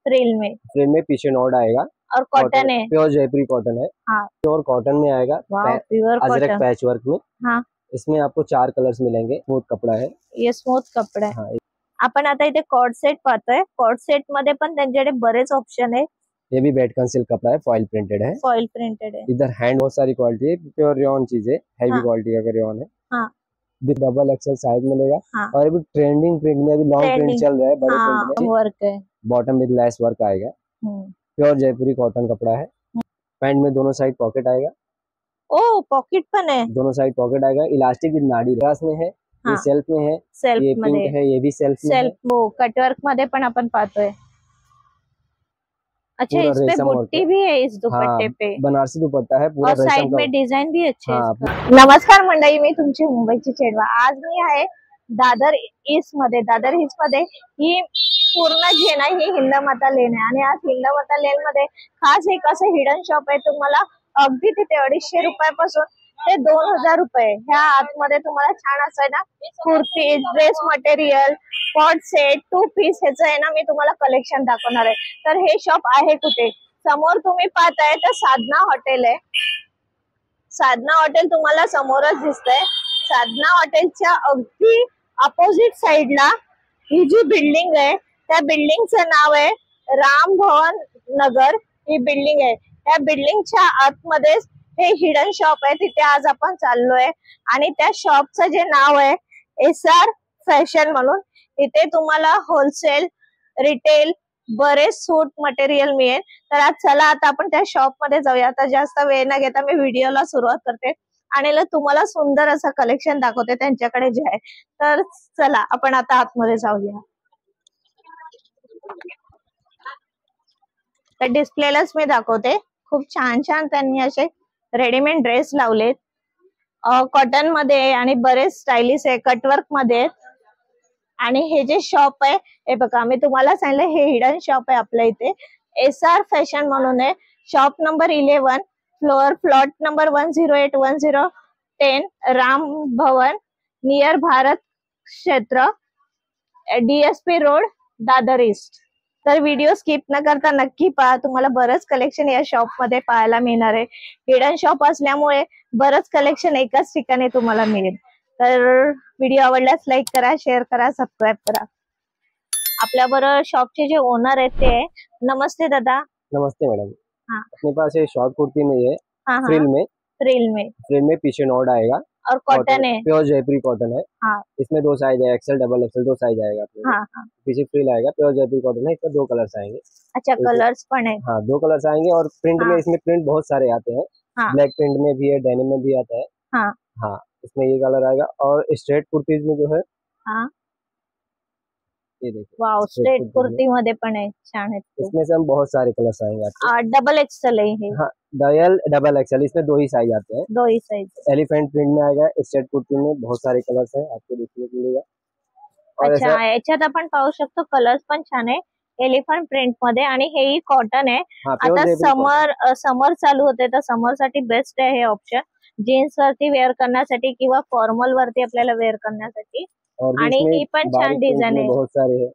Frill में पीछे not आएगा और कॉटन है, प्योर जयपुरी कॉटन है। हाँ प्योर कॉटन में आएगा, प्योर अजरक कॉटन, पैच वर्क में। हाँ इसमें आपको 4 कलर्स मिलेंगे, स्मूथ कपड़ा है, ये स्मूथ कपड़ा है। हाँ। आपण आता इथे कॉर्ड सेट पाहतोय, कॉर्ड सेट मध्ये पण त्यांच्याकडे बरेच ऑप्शन आहे। ये भी वेटकन सिल्क कपड़ा है, फॉइल प्रिंटेड है, फॉइल प्रिंटेड है। इधर हैंड बहुत सारी क्वालिटी है, प्योर रेयॉन चीज है, हैवी क्वालिटी का रेयॉन है, हाँ डबल एक्सेल साइज मिलेगा। हाँ और अभी ट्रेंडिंग प्रिंट में, अभी लॉन्ग प्रिंट चल रहा है, बड़े प्रिंट में वर्क है, बॉटम विद लेस वर्क आएगा, प्योर जयपुरी कॉटन कपड़ा है। पैंट में दोनों साइड पॉकेट आएगा। ओ पॉकेट पण है, दोनों साइड पॉकेट आएगा, इलास्टिक विद नाड़ी ग्लास में है, ये सेल्फ में है, ये पिंक है, ये भी सेल्फ में है। वो कटवर्क मध्ये पण आपण पाहतोय। अच्छा इस पे बुट्टी भी है इस दुपट्टे पे, बनारसी दुपट्टा है पूरा, और साइड में डिझाइन भी अच्छे हाँ। है। नमस्कार मंडळी, मी तुमची मुंबईची चेडवा। आज मी आहे दादर ईस्ट मध्ये। दादर ईस्ट मध्ये ही पूर्ण जी ना ही हिंदमाता लेन आहे, आणि आज हिंदमाता लेन मध्ये खास एक असं हिडन शॉप आहे। तुम्हाला अगदी तिथे 250 रुपयापासून ते 2000 रुपये ह्या आतमध्ये तुम्हाला छान असं आहे ना kurti, dress material, coord set, 2 piece ह्याचं आहे ना मी तुम्हाला कलेक्शन दाखवणार आहे। तर हे शॉप आहे कुठे? समोर तुम्ही पाहताय तर साधना हॉटेल आहे। साधना हॉटेल तुम्हाला समोरच दिसतंय। साधना हॉटेलच्या अगदी अपोजिट साइडला ही जी बिल्डिंग आहे त्या बिल्डिंगचं नाव आहे राम भवन नगर, ही बिल्डिंग आहे। त्या बिल्डिंगच्या आतमध्ये हे हिडन शॉप आहे, तिथे आज आपण चाललोय। आणि त्या शॉपचं जे नाव आहे SR फॅशन म्हणून। इथे तुम्हाला होलसेल, रिटेल बरेच सूट मटेरियल मिळेल। तर आज चला आता आपण त्या शॉप मध्ये जाऊया। आता जास्त वेळ न घेता मी व्हिडिओला सुरुवात करते आणि तुम्हाला सुंदर असं कलेक्शन दाखवते त्यांच्याकडे जे आहे। तर चला आपण आता आतमध्ये जाऊया। तर डिस्प्लेलाच मी दाखवते, खूप छान छान त्यांनी असे रेडीमेड ड्रेस लावलेत कॉटन मध्ये, आणि बरेच स्टाइलिश आहे, कटवर्क मध्ये। आणि हे जे शॉप आहे हे बघा, मी तुम्हाला सांगितलं हे हिडन शॉप आहे आपल्या इथे, SR फॅशन म्हणून आहे। Shop number 11, plot number 1081010, Ram Bhavan, near Bharat Kshetra, DSP road, Dadar east. तर व्हिडिओ स्किप न करता नक्की पहा, तुम्हाला बरंच कलेक्शन या शॉप मध्ये पाहायला मिळणार आहे। हिडन शॉप असल्यामुळे बरंच कलेक्शन एकाच ठिकाणी तुम्हाला मिळेल। तर व्हिडिओ आवडल्यास लाईक करा, शेअर करा, सबस्क्राईब करा। आपल्या बरोबर शॉपचे जे ओनर आहेत ते, नमस्ते दादा। नमस्ते मैडम। हाँ अपने पास ये शॉर्ट कुर्ती में है, हाँ फ्रिल में पीछे नॉट आएगा, और कॉटन है, प्योर जयपुरी कॉटन है। हाँ इसमें 2 साइज है, एक्सेल डबल एक्सेल 2 साइज आएगा अपने। हाँ हाँ पीछे फ्रिल आएगा, प्योर जयपुरी कॉटन है, इसमें 2 कलर्स आएंगे। अच्छा कलर्स पण है, हाँ 2 कलर्स आएंगे। और प्रिंट में इसमें प्रिंट बहुत सारे आते हैं, ब्लैक प्रिंट में भी है, डेनिम में भी आता है। हाँ इसमें ये कलर आएगा। और स्ट्रेट कुर्तीज में जो है, ये देखिए, वाव स्ट्रेट कुर्ती मध्ये पण है, छान है। इसमें से हम बहुत सारे कलर्स आएंगे आपको। डबल एक्सेल है ये, हाँ डबल एक्सेल, इसमें 2 ही साइज आते हैं, 2 ही साइज। एलिफेंट प्रिंट में आएगा। स्ट्रेट कुर्ती में बहुत सारे कलर्स हैं, आपको देखने को मिलेगा। और अच्छा याच्यात आपण पाहू शकतो कलर्स पण छान आहे एलिफंट प्रिंट मध्ये, आणि हेही कॉटन आहे। आता समर चालू होते तर समर साठी बेस्ट आहे हे ऑप्शन, जीन्स वरती वेअर करण्यासाठी किंवा फॉर्मल वरती आपल्याला वेअर करण्यासाठी। आणि ही पण छान डिझाइन आहे, बहुत सारे है,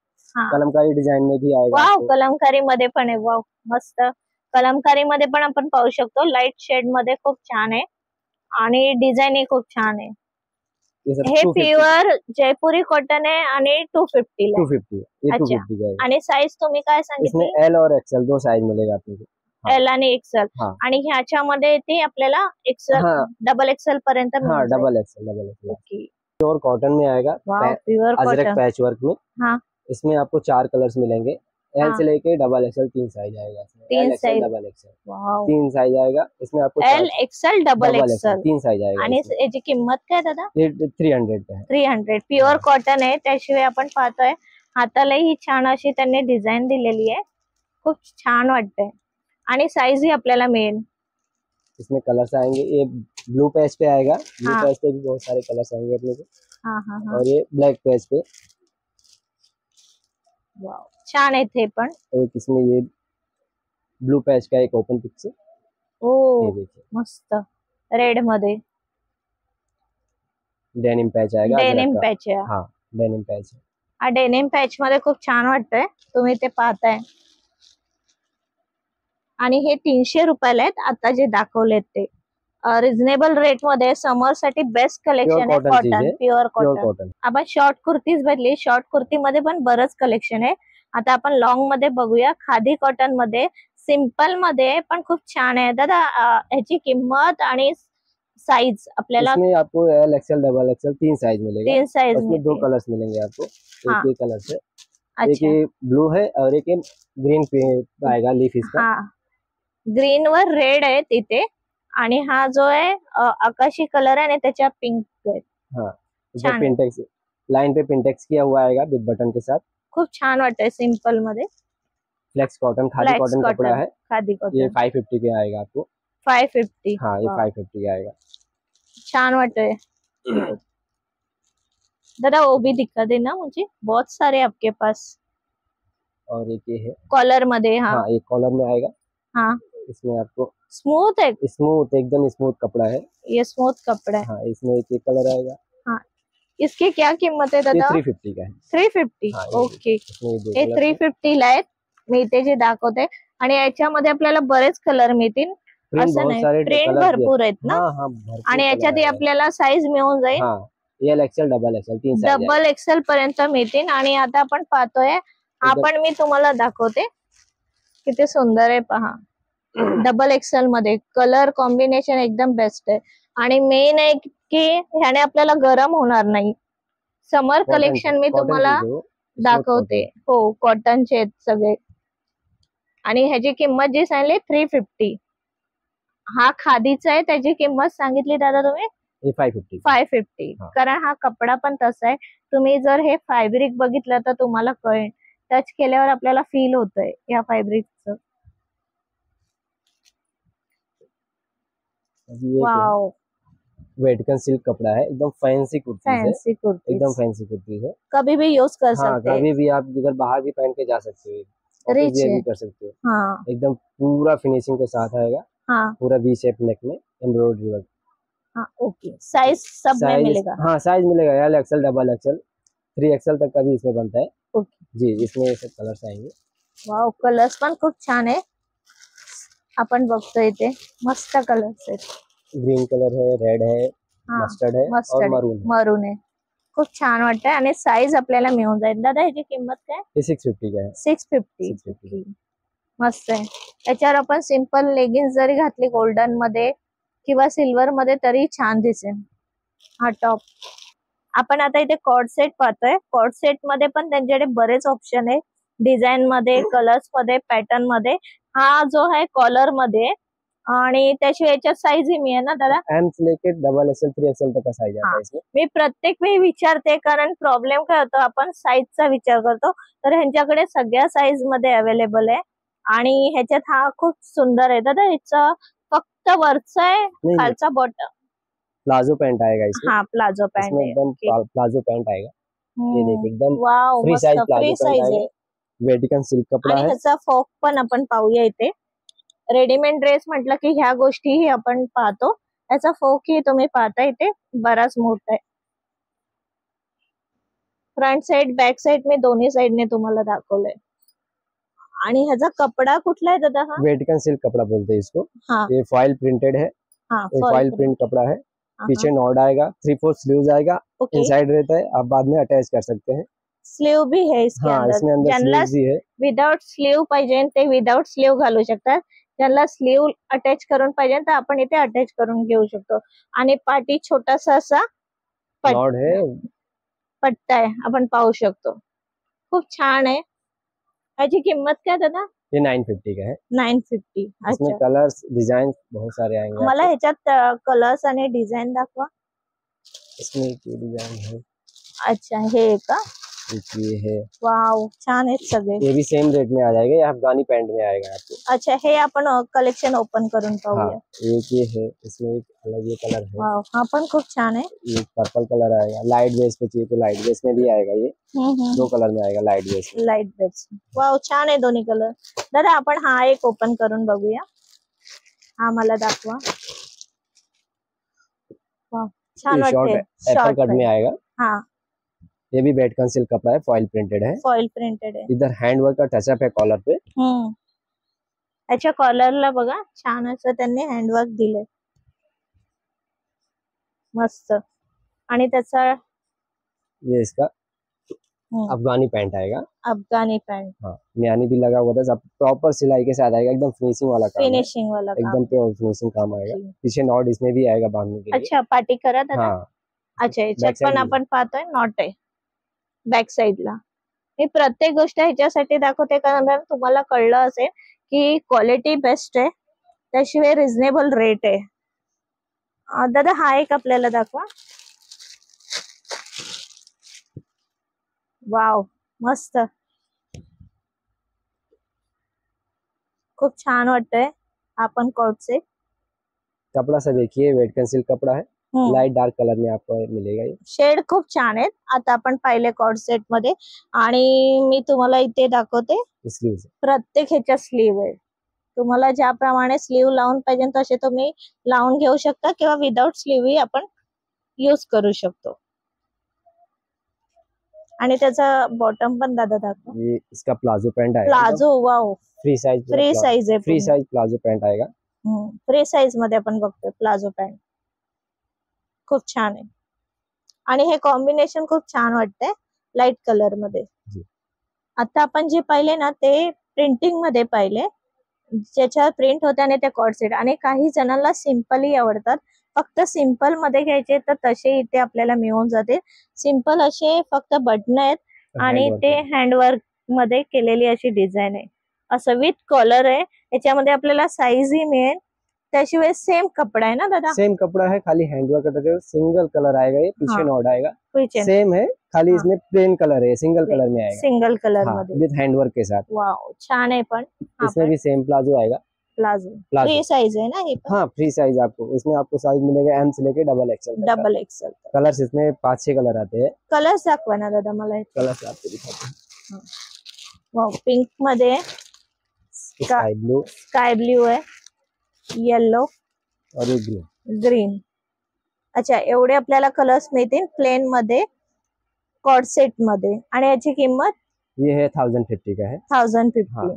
कलमकारी डिजाइन में भी आएगा। वाव कलमकारी मध्ये पण आहे, वाव मस्त। कलमकारी मध्ये पण आपण पाहू शकतो, लाईट शेड मध्ये खूप छान आहे, आणि डिझाइन ही खूप छान आहे। हे प्युअर जयपुरी कॉटन आहे आणि 250 ला। 250 ये 250 का है। आणि साइज तुम्ही काय सांगितली? इसमें L और XL 2 साइज मिलेगा आपको। L आणि XL, आणि ह्याच्यामध्ये ते आपल्याला XL डबल XL पर्यंत मिळेल। हाँ double XL। Okay, pure cotton में आएगा, प्योर अजरक पैच वर्क में। हाँ इसमें आपको 4 कलर्स मिलेंगे, L से लेके डबल XL 3 साइज आएगा। 3 साइज, डबल XL 3 साइज आएगा। इसमें आपको L XL double XL 3 size आएगा। आणि याची किंमत काय दादा? ये 300 का है। 300 प्युअर कॉटन आहे। त्याशिवाय आपण पाहतोय हातालाही छान अशी त्यांनी डिझाइन दिलेली आहे, खूप छान वाटतंय, आणि साइज ही आपल्याला मिळेल। इसमें कलर्स आएंगे, ये ब्लू पेज पे आएगा, ब्लू पेज पे भी बहुत सारे कलर्स आएंगे अपने को। और ये ब्लैक पेज पे, वाव छान आहे ते पण। एक इसमें ये ब्लू पैच का एक ओपन पिक्चर, ओ मस्त रेड मध्ये डेनिम पैच आएगा। डेनिम पैच आहे, हाँ डेनिम पैच है। डेनिम पैच मध्ये खूप छान वाटतंय, तुम्ही ते पाहताय। आणि हे 300 रुपयाला आहेत आता जे दाखवलेत ते. रिझनेबल रेट मध्ये समर साठी बेस्ट कलेक्शन आहे. Cotton, pure cotton. आपण शॉर्ट कुर्तीज बदली, शॉर्ट कुर्ती मध्ये पण बरंच कलेक्शन आहे. आता आपण लॉंग मध्ये बघूया. खादी कॉटन मध्ये, सिंपल मध्ये पण खूप छान आहे. दादा ह्याची किंमत आणि साइज आपल्याला? इसमें आपको L XL double XL 3 size मिलेगा। 3 साइज में 2 कलर्स मिलेंगे आपको। हाँ। एक ये कलर से, एक ये ब्लू है और एक ग्रीन पे आएगा लीफ इसका। ग्रीन वर रेड आहे तिथे आणि हा जो आहे आकाशी कलर आहे आणि त्याच्या पिंक आहे। हाँ, इसमें पिंटेक्स लाइन पे पिंटेक्स किया हुआ आएगा विद बटन के साथ। खूप छान वाटतंय सिंपल मध्ये। फ्लेक्स कॉटन, खादी कॉटन कपड़ा है। खादी कॉटन ये 550 के आएगा आपको। 550? हाँ, ये 550 का आएगा। छान वाटतंय। दादा वो भी दिखा देना मुझे, बहुत सारे आपके पास। और एक ये है कॉलर मध्ये। हाँ, एक कॉलर में आएगा। हाँ, इसमें आपको स्मूथ है, स्मूथ एकदम स्मूथ कपड़ा है। ये स्मूथ कपड़ा है। हाँ, इसमें एक कलर आएगा। हाँ, इसकी क्या कीमत है दादा? 350 का है। 350? ओके, हे 350 ला आहेत। मी इथे जे दाखवते आणि याच्यामध्ये आपल्याला बरेच कलर मिळतील असं नाही, प्रिंट भरपूर आहेत ना? आणि याच्यात आपल्याला साईज मिळून जाईल। L XL double XL 3 size, double XL पर्यंत मिळतील। आणि आता आपण पाहतोय, आपण मी तुम्हाला दाखवते किती सुंदर आहे पहा। डबल एक्सएल मध्ये कलर कॉम्बिनेशन एकदम बेस्ट आहे आणि मेन आहे की ह्याने आपल्याला गरम होणार नाही। समर कलेक्शन मी तुम्हाला दाखवते। हो, कॉटनचे आहेत सगळे आणि ह्याची किंमत जी सांगितली 350। हा खादीचा आहे, त्याची किंमत सांगितली दादा तुम्ही 550। कारण हा कपडा पण तसा आहे। तुम्ही जर हे फॅब्रिक बघितलं तर तुम्हाला कळेल, टच केल्यावर आपल्याला फील होतंय या फॅब्रिकचं। वाव, वेटकन सिल्क कपड़ा है, एकदम फैंसी कुर्ती है। एकदम फैंसी कुर्ती है, कभी भी यूज कर सकते हैं। कभी भी आप इधर बाहर भी पहन के जा सकते हो, ऑफिस भी कर सकते हो। हाँ, एकदम पूरा फिनिशिंग के साथ आएगा। हाँ, पूरा वी शेप नेक में एम्ब्रॉयडरी वर्क। हाँ, ओके। साइज सब में मिलेगा? हाँ, साइज मिलेगा, L XL double XL 3 XL तक का भी इसमें बनता है। ओके जी, इसमें ये सब कलर्स आएंगे। वाव, कलर्स पण खूप छान आहे। आपण बघतोय इथे मस्त कलर्स आहेत। ग्रीन कलर है, रेड है, मस्टर्ड है और मरून आहे। खूप छान वाटतंय आणि साईज आपल्याला मिळून जाईल। दादा ह्याची किंमत काय? 650 का है। 650। मस्त आहे। याच्यावर आपण सिंपल लेगिन्स जरी घातली गोल्डन मध्ये किंवा सिल्वर मध्ये तरी छान दिसेल हा टॉप। आपण आता इथे कॉर्ड सेट पाहतोय। कॉर्ड सेट मध्ये पण त्यांच्याकडे बरेच ऑप्शन आहे, डिझाईन मध्ये, कलर्स मध्ये, पॅटर्न मध्ये। हा जो आहे कॉलर मध्ये आणि त्याशिवाय याच्यात साईज ही मिळेल ना दादा? एम से लेके डबल एक्सएल 3 एक्सएल तक का साइज आता है इसमें। मी प्रत्येक वेळी विचारते कारण प्रॉब्लेम काय होतो, आपण साईजचा विचार करतो, तर ह्यांच्याकडे सगळ्या साईज मध्ये अवेलेबल आहे। आणि ह्याच्यात हा खूप सुंदर आहे दादा। ह्याचा फक्त वरचा आहे, खालचा बॉटम प्लाजो पैंट आएगा इसमें। हाँ, प्लाजो पैंट है, एकदम प्लाजो पैंट आएगा। ये देखिए एकदम wow, free size palazzo pant आहे। वेटिकन सिल्क कपड़ा है। ह्याचा फॉक पण आपण पाहूया इथे। रेडीमेड ड्रेस म्हटलं की ह्या गोष्टीही आपण पाहतो, याचा फोक ही तुम्ही पाहता इथे बराच मोठा आहे। फ्रंट साइड बॅक साइड में दोन्ही साइडने तुम्हाला दाखवलंय। आणि ह्याचा कपडा कुठला आहे दादा? हा वेटिकन सिल्क कपड़ा बोलते हैं इसको। हाँ, ये फॉइल प्रिंटेड है। हाँ, फॉइल प्रिंट कपड़ा है। पीछे नॉड आएगा, 3/4 स्लीव्स आएगा, इनसाइड रहता है, आप बाद में अटैच कर सकते हैं। स्लीव भी है इसके अंदर। इसमें अंदर स्लीव भी है। विदाउट स्लीव पाहिजे ते विदाउट स्लीव घालू शकतात। ज्यांना स्लीव अटॅच करून पाहिजे तर आपण इथे अटॅच करून घेऊ शकतो। आणि पाठी छोटासा असा नॉड है, पट्टा आहे, आपण पाहू शकतो। खूप छान आहे। याची किंमत काय दादा? ये 950 का है। 950। इसमें कलर्स डिजाइन बहुत सारे आएंगे। मला ह्याच्यात कलर्स आणि डिझाईन दाखवा। इसमें ये डिजाइन है। अच्छा, हे का? ये है। वाव, छान आहेत सगळे। ये भी सेम रेट में आ जाएगा, ये अफगानी पैंट में आएगा आपको। अच्छा, हे आपण कलेक्शन ओपन करून पाहूया। एक ये है, इसमें एक अलग ये कलर है। वाव, हा पण खूप छान है। ये पर्पल कलर आएगा, लाइट बेस पे चाहिए तो लाइट बेस में भी आएगा। ये 2 कलर में आएगा, लाइट बेस में। लाइट बेस, वाव, छान आहे दोन्ही कलर। दादा आपण हा एक ओपन करून बघूया। हा मला दाखवा। वाव, छान वाटते। एप्पल कट में आएगा। हाँ, ये भी वेटकन सिल्क कपड़ा है, फॉइल प्रिंटेड है। फॉइल प्रिंटेड है। इधर हैंड वर्क का टचअप है कॉलर पे। याच्या कॉलरला बघा छान असं त्यांनी हँडवर्क दिलंय, मस्त. आणि त्याचा ये इसका अफगानी पैंट आएगा। अफगानी पैंट, हाँ, म्यानी भी लगा हुआ था, सब प्रॉपर सिलाई के साथ आएगा, एकदम फिनिशिंग वाला काम, फिनिशिंग वाला काम, एकदम प्योर फिनिशिंग काम आएगा। पीछे नॉट इसमें भी आएगा बांधने के लिए। अच्छा, पाटी करा दादा। हाँ, अच्छा, याच्यात पण आपण पाहतोय नॉट आहे बॅक साइडला। मी प्रत्येक गोष्ट ह्याच्यासाठी दाखवते कारण तुम्हाला कळलं असेल की क्वालिटी बेस्ट आहे, त्याशिवाय रिझनेबल रेट आहे। दादा हा एक आपल्याला दाखवा। वाव, मस्त, खूप छान वाटतंय। आपण कोट सेट कपड़ा से देखिए, वेट कंसील कपड़ा है, लाइट डार्क कलर में आपको मिलेगा। ये शेड खूप छान आहेत। आता आपण पाहिले कॉट सेट मध्ये, आणि मी तुम्हाला इथे दाखवते स्लीव, प्रत्येक ह्याच्या स्लीव आहे। तुम्हाला ज्याप्रमाणे स्लीव लावून पाहिजे तसे तुम्ही लावून घेऊ शकता, किंवा विदाउट स्लीव ही आपण यूज करू शकतो। आणि त्याचा बॉटम पण दादा दाखवा। ये इसका प्लाजो पैंट आएगा, प्लाजो, वाव, फ्री साइज आहे, फ्री साइज प्लाजो पैंट आएगा। फ्री साइज मध्ये आपण बघतोय प्लाजो पैंट, खूप छान आहे। आणि हे कॉम्बिनेशन खूप छान वाटतंय लाईट कलर मध्ये। आता आपण जे पाहिले ना ते प्रिंटिंग मध्ये पाहिले, ज्याच्यावर प्रिंट होते आणि ते कॉट सेट। आणि काही जणांना सिंपलही आवडतात, फक्त सिंपल मध्ये घ्यायचे तर तसे इथे आपल्याला मिळून जाते। सिंपल असे फक्त बटन आहेत आणि ते हँडवर्क मध्ये केलेली अशी डिझाइन आहे, असं विथ कॉलर आहे। याच्यामध्ये आपल्याला साईज ही मिळेल, त्याशिवाय सेम कपड़ा है ना दादा? सेम कपड़ा है, खाली हैंडवर्क का सिंगल कलर आएगा, ये पीछे नॉट आएगा, सेम है, खाली इसमें प्लेन कलर है, सिंगल कलर में आएगा, सिंगल कलर मध्ये विद हैंडवर्क के साथ। वाव, छान है। पण इसमें भी सेम प्लाजो आएगा, प्लाजो फ्री साइज है ना ये? हाँ, फ्री साइज आपको इसमें आपको साइज मिलेगा एम से लेके डबल एक्सएल। कलर्स इसमें 5-6 कलर आते हैं। कलर्स दाखवा ना दादा मला। कलर्स आपको दिखाते हैं। वाव, पिंक मध्ये, स्काई ब्लू है, येलो और ये ग्रीन। अच्छा, एवढे आपल्याला कलर्स मिळतील प्लेन मध्ये कॉट सेट मध्ये। आणि याची किंमत ये है 1050 का है। 1050,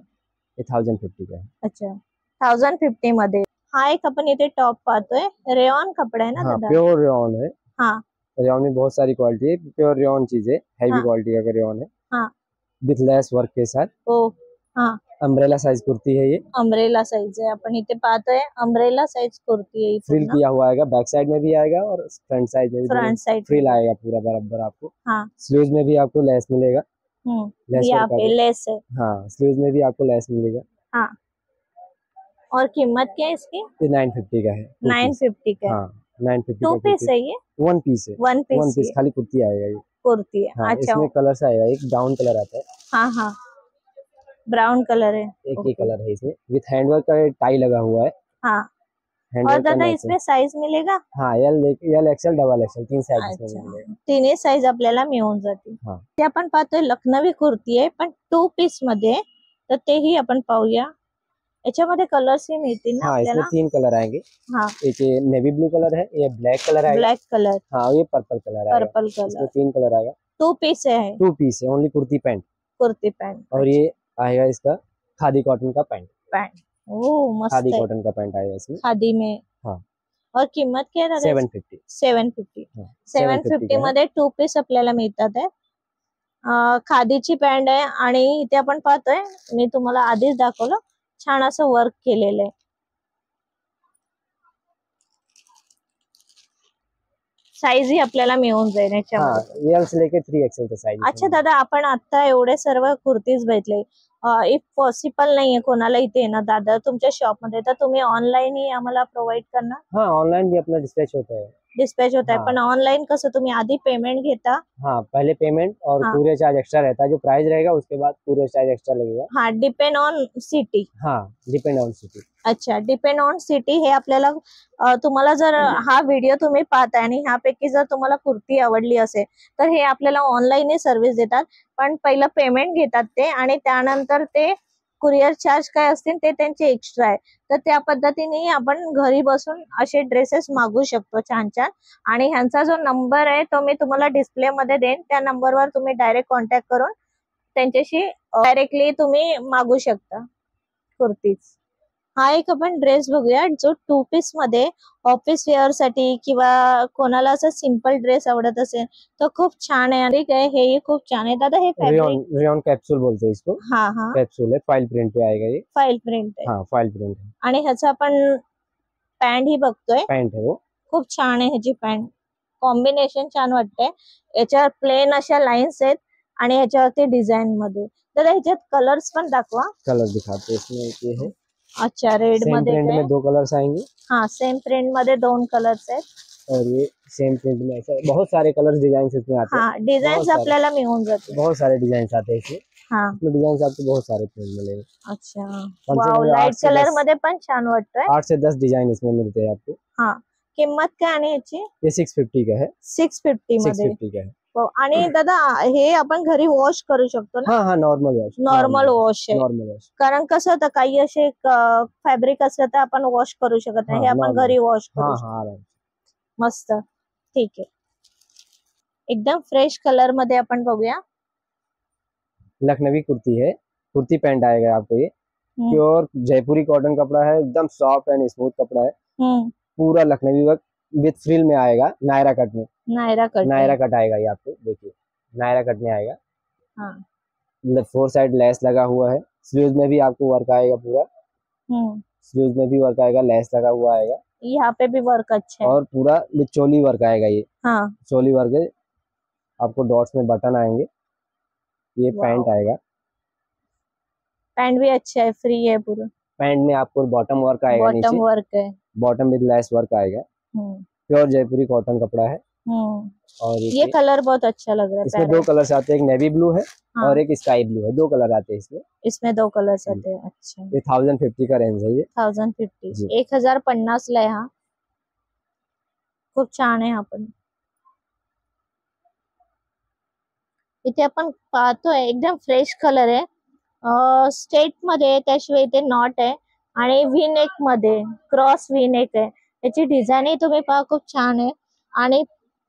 ये 1050 का है। अच्छा, 1050 मध्ये। हा एक आपण इथे टॉप पाहतोय, रेयॉन कपड़ा है ना दादा? प्योर रेयॉन है। हाँ, रेयॉन में बहुत सारी क्वालिटी है, प्योर रेयॉन चीज है, हैवी क्वालिटी का रेयॉन है। हाँ, विथ लेस वर्क के साथ। ओ हाँ, अम्ब्रेला साइज कुर्ती है, ये अम्ब्रेला साइज है। अपन इथे पाहतोय अम्ब्रेला साइज कुर्ती है। फ्रिल किया हुआ आएगा, बैक साइड में भी आएगा और फ्रंट साइड में भी, फ्रंट साइड फ्रिल आएगा पूरा बराबर आपको। हाँ, स्लीव्स में भी आपको लेस मिलेगा, यहाँ पे लेस है। हाँ, स्लीव्स में भी आपको लेस मिलेगा। हाँ, और कीमत क्या है इसकी? ये 950 का है। 950 का? हाँ, 950 2 पीस है ये? 1 पीस है। 1 पीस खाली कुर्ती आएगा ये। कुर्ती है, हाँ, अच्छा। इसमें कलर्स आएगा, एक ब्राउन कलर आता है। हाँ हाँ, ब्राउन कलर है, एक ही कलर है इसमें, विथ हैंडवर्क का टाई लगा हुआ है। हाँ, और दादा इसमें साइज मिलेगा? हाँ, L XL double XL 3 size मिलेगा। तिन्ही साइज आपल्याला मिळून जातील। ते आपण पाहतोय लखनवी कुर्ती आहे, पण 2 पीस मध्ये, तर तेही आपण पाहूया। याच्यामध्ये कलर्स ही मिळतील ना आपल्याला? इसमें 3 कलर आएंगे। हाँ, एक ये नेवी ब्लू कलर है, ये ब्लैक कलर है, ब्लैक कलर, हाँ, ये पर्पल कलर है, पर्पल कलर। इसमें 3 कलर आएगा। 2 पीस है? 2 पीस है, only kurti pant. Kurti pant. और ये आएगा इसका खादी कॉटन का पैंट। ओह, मस्त खादी है। कॉटन का पैंट आएगा इसमें, खादी में। हाँ। और किंमत क्या है? 750। 750 मध्ये 2 पीस आपल्याला मिळतात आहे। खादीची पॅन्ट आहे, आणि इथे आपण पाहतोय, मी तुम्हाला आधीच दाखवलं, छान असं वर्क केलेलं आहे। साइज ही आपल्याला मिळून जाईल याच्यामध्ये, एल से लेके 3 एक्सएल तक साइज। अच्छा दादा, आपण आता एवढे सर्व कुर्तीज भेटले, इफ पॉसिबल नाहीये कोणाला इथे येणं दादा तुमच्या शॉप मध्ये, तर तुम्ही ऑनलाईन ही आम्हाला प्रोव्हाइड करणार? हाँ, ऑनलाइन भी अपना डिस्पैच होता है। डिस्पैच होता है, पण ऑनलाइन कसं तुम्ही आधी पेमेंट घेता? हाँ, पहले पेमेंट और कुरियर चार्ज एक्स्ट्रा रहता है, जो प्राइस रहेगा उसके बाद कुरियर चार्ज एक्स्ट्रा लगेगा। हाँ, डिपेंड ऑन सिटी। हाँ, डिपेंड ऑन सिटी। अच्छा, डिपेंड ऑन सिटी हे आपल्याला, तुम्हाला जर हा व्हिडिओ तुम्ही पाहताय आणि ह्यापैकी जर तुम्हाला कुर्ती आवडली असेल तर हे आपल्याला ऑनलाईन सर्व्हिस देतात, पण पहिलं पेमेंट घेतात ते, आणि त्यानंतर ते कुरिअर चार्ज काय असतील ते त्यांचे एक्स्ट्रा आहे। तर त्या पद्धतीने आपण घरी बसून असे ड्रेसेस मागू शकतो छान छान। आणि ह्यांचा जो नंबर आहे तो मी तुम्हाला डिस्प्ले मध्ये देईन, त्या नंबरवर तुम्ही डायरेक्ट कॉन्टॅक्ट करून त्यांच्याशी डायरेक्टली तुम्ही मागू शकता कुर्तीज। हा एक आपण ड्रेस बघूया जो 2 पीस मध्ये ऑफिस वेअर साठी किंवा कोणाला असं सिंपल ड्रेस आवडत असेल तो खूप छान आहे. आणि हे खूप छान आहे दादा. हे फैब्रिक रेयॉन कैप्सूल बोलते हैं इसको। हाँ हाँ कैप्सूल है, फाइल प्रिंट पे आएगा ये। फाइल प्रिंट आहे। हाँ फाइल प्रिंट है। आणि ह्याचा आपण पॅन्ट ही बघतोय, पॅन्ट है वो। खूप छान आहे ह्याची पॅन्ट, कॉम्बिनेशन छान वाटतंय। याच्यावर प्लेन अशा लाइन्स आहेत आणि ह्याच्यावरती डिझाइन मध्ये। तर ह्याच्यात कलर्स पण दाखवा। कलर दिखाते हैं इसमें। ये है अच्छा रेड मध्ये प्रिंट में 2 कलर्स आएंगे। हाँ सेम प्रिंट मध्ये 2 कलर्स आहेत और ये सेम प्रिंट में ऐसा बहुत सारे कलर्स डिजाइन इसमें आते हैं। हाँ डिझाईन्स आपल्याला मिळून जाते, बहुत सारे डिजाइन आते हैं इसमें। हाँ इसमें डिजाइन आपको बहुत सारे प्रिंट मिलेंगे। अच्छा वाव, लाइट कलर मध्ये पण छान वाटतंय। 8 से 10 डिजाइन इसमें मिलते हैं आपको। हाँ किंमत काय आणि याची? ये 650 का है। 650 मध्ये। 650 का है। आणि दादा हे आपण घरी वॉश करू शकतो ना? हाँ हाँ नॉर्मल वॉश। नॉर्मल वॉश आहे, नॉर्मल वॉश। कारण कसं होतं काही असे फॅब्रिक असतं तर आपण वॉश करू शकत नाही, हे आपण घरी वॉश करू शकतो। मस्त, ठीक आहे। एकदम फ्रेश कलर मध्ये आपण बघूया। लखनवी कुर्ती है, कुर्ती पैंट आएगा आपको ये। प्योर जयपुरी कॉटन कपड़ा है, एकदम सॉफ्ट एंड स्मूथ कपड़ा है। पूरा लखनवी वर्क विथ फ्रिल में आएगा, नायरा कट में। नायरा कट आएगा ये आपको, देखिए नायरा कट में आएगा। हाँ 4 साइड लेस लगा हुआ है। स्लीव्स में भी आपको वर्क आएगा पूरा। स्लीव्स में भी वर्क आएगा, लेस लगा हुआ आएगा। यहाँ पे भी वर्क अच्छा है। और पूरा विथ चोली वर्क आएगा ये। हाँ चोली वर्क है, आपको डॉट्स में बटन आएंगे। ये पैंट आएगा, पैंट भी अच्छा है, फ्री है पूरा। पैंट में आपको बॉटम वर्क आएगा, बॉटम वर्क है, बॉटम विद लेस वर्क आएगा। प्योर जयपुरी कॉटन कपड़ा है। और ये कलर बहुत अच्छा लग रहा है। इसमें 2 कलर्स आते हैं, एक नेवी ब्लू है और एक स्काई ब्लू है। 2 कलर आते हैं इसमें 2 कलर्स आते हैं। अच्छा ये 1050 का रेंज है। ये 1050 1050 ला आहे हा। खूप छान आहे हा पण। इथे आपण पाहतोय एकदम फ्रेश कलर आहे, स्ट्रेट मध्ये, त्याशिवाय इथे नॉट आहे आणि व्ही नेक मध्ये क्रॉस व्ही नेक आहे। याची डिझाईन तुम्ही पहा खूप छान आहे। आणि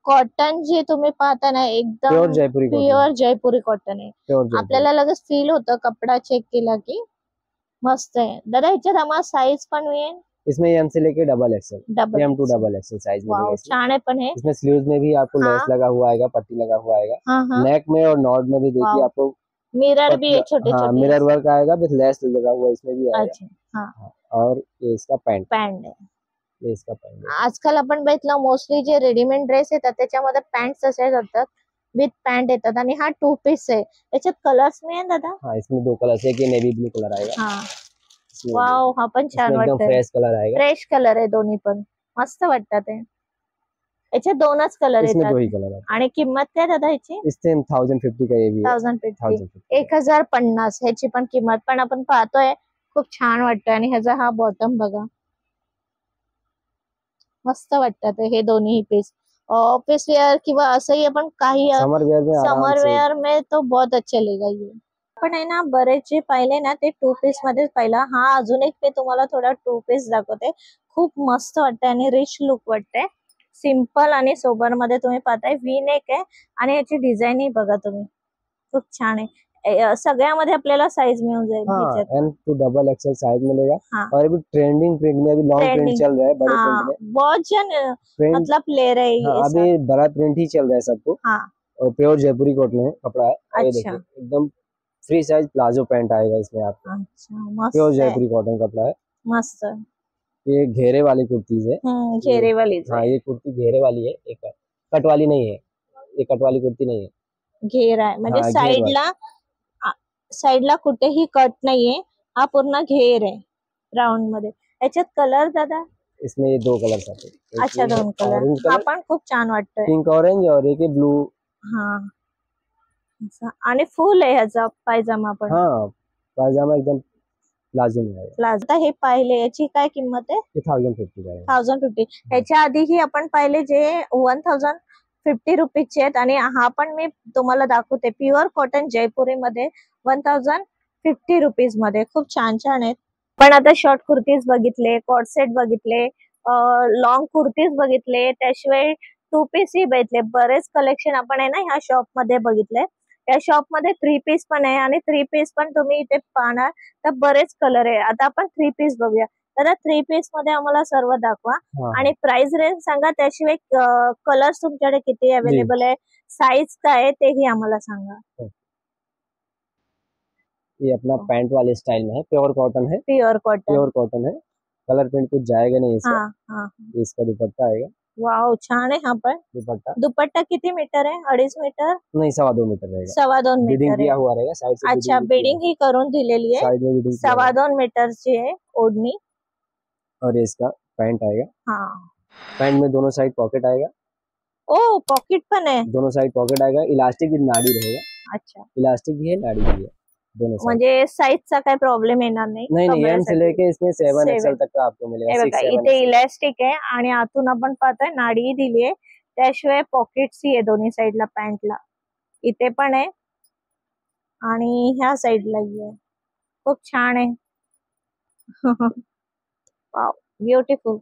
कॉटन जे तुम्ही पाहता ना एकदम प्युअर जयपुरी कॉटन आहे। आपल्याला लगेच फील होतं कपडा चेक केला की। मस्त आहे दादा। ह्याच्यात आम्हाला साईज पण मिळेल? इसमें एम से लेके double XL, M to double XL size में। छान है पण है। इसमें स्लीव्स में भी आपको लेस लगा हुआ आएगा, पट्टी लगा हुआ आएगा। नेक में और नॉट में भी देखिए आपको मिरर भी है, छोटे छोटे मिरर वर्क आएगा, विद लेस लगा हुआ इसमें भी आएगा। और ये इसका पैंट है। ये इसका पैंट है। आजकाल आपण बघितलं मोस्टली जे रेडीमेड ड्रेस येतात त्याच्यामध्ये पॅन्ट्स असे असतात, विथ पॅन्ट येतात आणि हा 2 पीस आहे। याच्यात कलर्स मिळेल दादा? हाँ इसमें 2 कलर्स है, एक ये नेवी ब्लू कलर आएगा। हाँ वाव, हा पण छान वाटतं, फ्रेश कलर आएगा। फ्रेश कलर आहे, दोन्ही पण मस्त वाटतात ते। याच्यात 2च कलर येतात, इसमें 2 ही कलर आहे। आणि किंमत काय दादा याची? इससे 1050 का ये भी 1050 1050 ह्याची पण किंमत। पण आपण पाहतोय खूप छान वाटतं आणि ह्याचा हा बॉटम बघा, मस्त वाटतात हे दोन्ही पीस। ऑफिस वेअर किंवा असंही आपण काही समर वेअर में तो बहुत अच्छा लगेगा ये। पण आहे ना बरेच जे पाहिले ना ते 2 पीस मध्ये पाहिला। हा अजून एक मी तुम्हाला थोडा 2 पीस दाखवते, खूप मस्त वाटतंय आणि रिच लुक वाटतंय। सिंपल आणि सोबर मध्ये तुम्ही पाहताय, व्ही नेक आहे आणि याची डिझाईन ही बघा तुम्ही, खूप छान आहे। सगळ्यामध्ये आपल्याला साइज मिळून जाईल। M to double XL size मिलेगा। और अभी ट्रेंडिंग प्रिंट में, अभी लॉन्ग प्रिंट चल रहा है बड़े प्रिंट में। बहुत जन मतलब ले रहे हैं अभी बड़ा प्रिंट ही चल रहा है सबको। और प्योर जयपुरी कॉटन है कपड़ा है। अच्छा एकदम फ्री साइज प्लाजो पैंट आएगा इसमें आपको। अच्छा प्योर जयपुरी कॉटन कपड़ा है, मस्त। ये घेरे वाली कुर्तीज है। घेरे वाली? हाँ ये कुर्ती घेरे वाली है, एक कट वाली नहीं है, ये कट वाली कुर्ती नहीं है, घेरा आहे म्हणजे साइडला कुठेही कट नाहीये, हा पूर्ण घेर आहे राउंड मध्ये। याच्यात कलर दादा? इसमें ये 2 कलर्स आते हैं। अच्छा 2 कलर, हा पण खूप छान वाटतोय, पिंक ऑरेंज और एक ब्लू। हाँ आणि फुल आहे ह्याचा पायजामा पण। हाँ पायजामा एकदम प्लाजो में आहे। प्लाझो हे पाहिले, याची काय किंमत आहे? 1050 का आहे। 1050। ह्याच्या आधीही आपण पाहिले जे 1050 रुपीजचे आहेत, आणि हा पण मी तुम्हाला दाखवते प्युअर कॉटन जयपुरी मध्ये 1050 रुपीज मध्ये। खूप छान छान आहेत। पण आता शॉर्ट कुर्तीज बघितले, कॉट सेट बघितले, लॉंग कुर्तीज बघितले, त्याशिवाय 2 पीस ही बघितले, बरेच कलेक्शन आपण आहे ना ह्या शॉप मध्ये बघितले। या शॉप मध्ये 3 पीस पण आहे आणि 3 पीस पण तुम्ही इथे पाहणार तर बरेच कलर आहे. आता आपण 3 पीस बघूया. तर 3 पीस मध्ये आम्हाला सर्व दाखवा आणि प्राइस रेंज सांगा, त्याशिवाय कलर्स तुमच्याकडे किती अवेलेबल आहे, साइज काय आहे तेही आम्हाला सांगा. ये अपना पैंट वाले स्टाइल में है, प्योर कॉटन है, प्योर कॉटन है, कलर प्रिंट कुछ जाएगा नहीं इसका. हाँ. इसका दुपट्टा आएगा. वाव, छान आहे. यहाँ पर दुपट्टा किती मीटर है? 2.5 मीटर नहीं, 2.25 मीटर रहेगा. 2.25 मीटर बिडिंग किया हुआ रहेगा साइड से. अच्छा, बिडिंग ही करून दिलेली आहे. 2.25 मीटरची आहे ओढणी. और इसका पैंट आएगा. हाँ, पैंट में दोनों साइड पॉकेट आएगा. ओ, पॉकेट पण है. दोनों साइड पॉकेट आएगा. इलास्टिक भी नाड़ी रहेगा. अच्छा, इलास्टिक भी है, नाड़ी भी है, दोनों साइड. म्हणजे साइजचा काही प्रॉब्लेम येणार नाही. नहीं, एम से लेके इसमें 7 एक्सेल तक का आपको मिलेगा. इथे इलास्टिक आहे आणि आतून आपण पाहतोय नाडी दिली आहे. त्याशिवाय पॉकेट्स ही आहे दोन्ही साइडला पॅन्टला. इथे पण आहे आणि ह्या साइडलाही आहे. खूप छान आहे. वाव, ब्युटिफुल,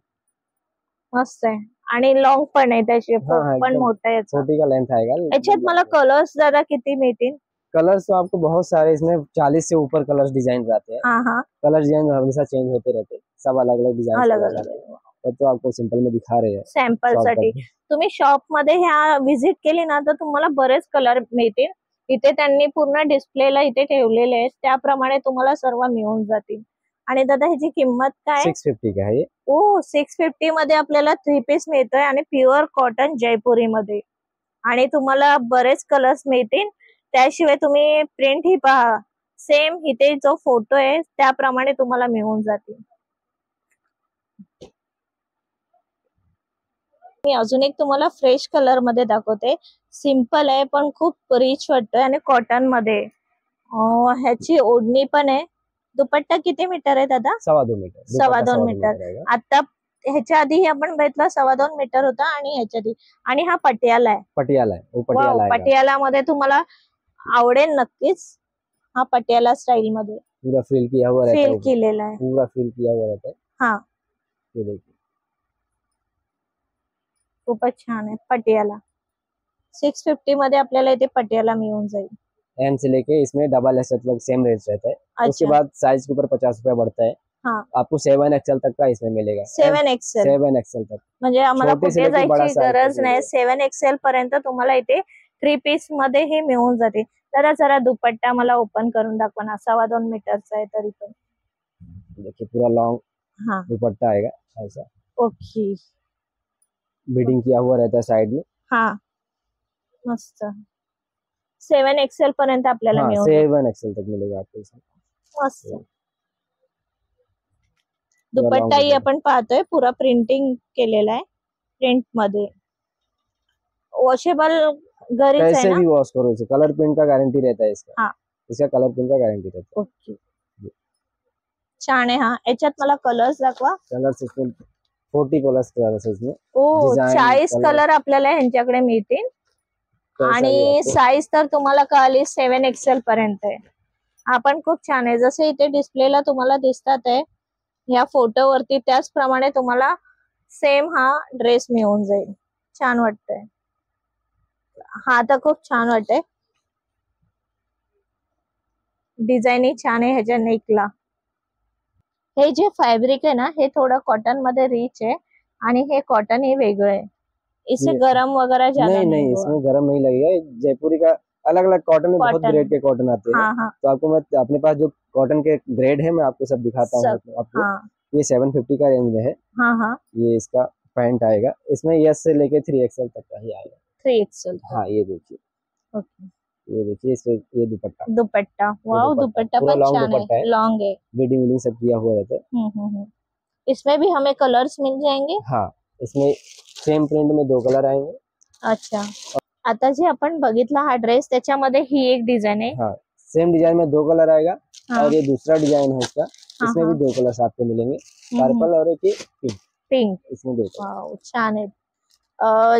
मस्त आहे. आणि लॉंग पण आहे, त्याची पण मोठा आहे. छोटी का लेंथ आएगा. याच्यात मला कलर्स दादा किती मिळतील? कलर्स तो आपको बहुत सारे, इसमें 40 से ऊपर कलर्स डिजाइन आते हैं. कलर डिजाइन हमेशा चेंज होते रहते हैं. सब अलग अलग डिजाइन अलग. तो आपको सिंपल में दिखा रहे हैं सॅम्पल साठी. तुम्ही शॉप मध्ये ह्या विजिट केली ना तर तुम्हाला बरेच कलर मिळतील. इथे त्यांनी पूर्ण डिस्प्लेला इथे ठेवलेले आहेत, त्याप्रमाणे तुम्हाला सर्व मिळून जातील. आणि दादा ह्याची किंमत काय? 650 का है. ओ, 650 मध्ये आपल्याला 3 पीस मिळतोय आणि प्युअर कॉटन जयपुरी मध्ये. आणि तुम्हाला बरेच कलर्स मिळतील. त्याशिवाय तुम्ही प्रिंट ही पहा, सेम इथे जो फोटो आहे त्याप्रमाणे तुम्हाला मिळून जातील. मी अजून एक तुम्हाला फ्रेश कलर मध्ये दाखवते. सिंपल आहे पण खूप रिच वाटतोय आणि कॉटन मध्ये. ह्याची ओढणी पण आहे. दुपट्टा किती मीटर आहे दादा? 2.25 मीटर. 2.25 मीटर. आता ह्याच्या आधी आपण बघितलं 2.25 मीटर होता आणि ह्याच्या आधी. आणि हा पटियाला आहे. पटियाला मध्ये तुम्हाला आवडेल नक्कीच. हा पटियाला स्टाइल मध्ये पूरा फिल किया हुआ रहता है. फिल केलेला आहे. पूरा फिल किया हुआ रहता है. हाँ, ये देखिए खूपच छान आहे पटियाला. 650 मध्ये आपल्याला इथे पटियाला मिळून जाईल. एम से लेके इसमें डबल एक्सेल तक सेम रेट रहता है. अच्छा. उसके बाद साइज के ऊपर 50 रुपया बढ़ता है. हाँ, आपको 7 एक्सेल तक का इसमें मिलेगा. 7 एक्सेल तक. म्हणजे आम्हाला कुठे जायची गरज नाही. 7 एक्सेल पर्यंत तुम्हाला इथे 3 पीस मध्ये हे मिळून जाते. जरा दुपट्टा मला ओपन करून दाखवा ना. 2.25 मीटरचा आहे तरी पण. देखिए पूरा लॉन्ग दुपट्टा आएगा ऐसा. ओके, बीडिंग किया हुआ रहता है साइड में. हाँ, मस्त. 7 एक्सेल पर्यंत आपल्याला मिळून 7 एक्सेल तक मिलेगा आपको इसमें. मस्त. दुपट्टाही आपण पाहतोय पुरा प्रिंटिंग केलेला आहे, प्रिंट मध्ये. वॉशेबल घरीच आहे ना? कैसे भी वॉश करो इसे. कलर प्रिंट का गारंटी रहता है इसका. हाँ, इसका कलर प्रिंट का गारंटी रहता है. ओके, छान आहे. हा, याच्यात मला कलर्स दाखवा. कलर्स इसमें 40 कलर्स इसमें. ओ, 40 कलर आपल्याला ह्यांच्याकडे मिळतील. आणि साइज तर तुम्हाला कळाली 7 एक्सेल पर्यंत आहे. आपण खूप छान आहे. जसे इथे डिस्प्लेला तुम्हाला दिसतात आहे ह्या फोटोवरती, त्याचप्रमाणे तुम्हाला सेम हा ड्रेस मिळून जाईल. छान वाटतंय. हा तर खूप छान वाटतंय. डिझाईन छान आहे ह्याच्या नेकला. हे जे फॅब्रिक आहे ना हे थोडं कॉटन मध्ये रिच है आणि हे कॉटन ही वेगळं है. इससे गरम वगैरह ज्यादा नहीं, इसमें गरम नहीं लगेगा. जयपुरी का अलग अलग कॉटन में बहुत ग्रेड के कॉटन आते हैं. हाँ. तो आपको मैं अपने पास जो कॉटन के ग्रेड है मैं आपको सब दिखाता हूँ. आपको ये 750 का रेंज में है. हाँ. ये इसका पैंट आएगा. इसमें यस से लेके 3 एक्सेल तक का ही आएगा. 3 एक्सेल. हाँ, ये देखिए. ओके, ये देखिए इसमें ये दुपट्टा. वाव, दुपट्टा पण छान है, लॉन्ग है. बीडिंग सब किया हुआ रहता है. इसमें भी हमें कलर्स मिल जाएंगे. हाँ, इसमें सेम प्रिंट में 2 कलर आएंगे. अच्छा. आता जे आपण बघितला हा ड्रेस त्याच्यामध्ये ही एक डिझाइन है. हाँ, सेम डिजाइन में 2 कलर आएगा. और ये दूसरा डिजाइन है इसका. इसमें भी 2 कलर्स आपको मिलेंगे, पर्पल और एक पिंक. इसमें 2 कलर. वाव, छान है.